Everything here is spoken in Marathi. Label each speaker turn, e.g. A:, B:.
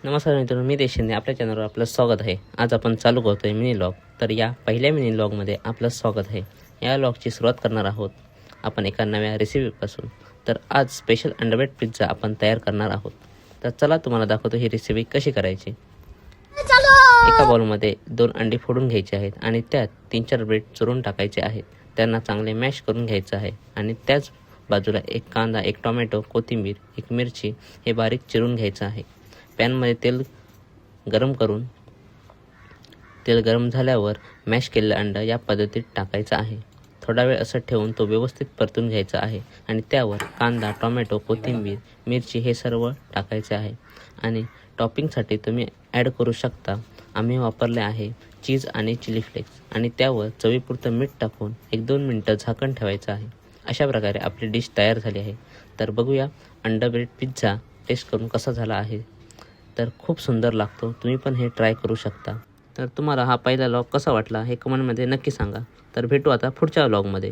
A: नमस्कार मित्रांनो, मी देशशिंदे. आपल्या चॅनलवर आपलं स्वागत आहे. आज आपण चालू करतो आहे मिनी लॉग. तर या पहिल्या मिनी लॉगमध्ये आपलं स्वागत आहे. या लॉगची सुरुवात करणार आहोत आपण एका नव्या रेसिपीपासून. तर आज स्पेशल अंडरब्रेड पिझ्झा आपण तयार करणार आहोत. तर चला तुम्हाला दाखवतो ही रेसिपी कशी करायची. एका बाउलमध्ये 2 अंडी फोडून घ्यायची आहेत आणि त्यात 3-4 ब्रेड चुरून टाकायचे आहेत. त्यांना चांगले मॅश करून घ्यायचं आहे आणि त्याच बाजूला एक कांदा, एक टोमॅटो, कोथिंबीर, एक मिरची हे बारीक चिरून घ्यायचं आहे. पॅनमध्ये तेल गरम झाल्यावर मॅश केलेला अंडा या पद्धतीत टाकायचा आहे. थोडा वेळ असं ठेवून तो व्यवस्थित परतून घ्यायचा आहे आणि त्यावर कांदा, टोमॅटो, कोथिंबीर, मिरची हे सर्व टाकायचे आहे आणि टॉपिंगसाठी तुम्ही ॲड करू शकता. आम्ही वापरले आहे चीज आणि चिली फ्लेक्स आणि त्यावर चवीपुरतं मीठ टाकून 1-2 मिनटं झाकण ठेवायचं आहे. अशा प्रकारे आपली डिश तयार झाली आहे. तर बघूया अंडरब्रेड पिझ्झा टेस्ट करून कसा झाला आहे. तर खूप सुंदर लागतो. तुम्ही पण हे ट्राय करू शकता. तर तुम्हाला हा पहिला लॉग कसा वाटला हे कमेंटमध्ये नक्की सांगा. तर भेटू आता पुढच्या व्लॉगमध्ये.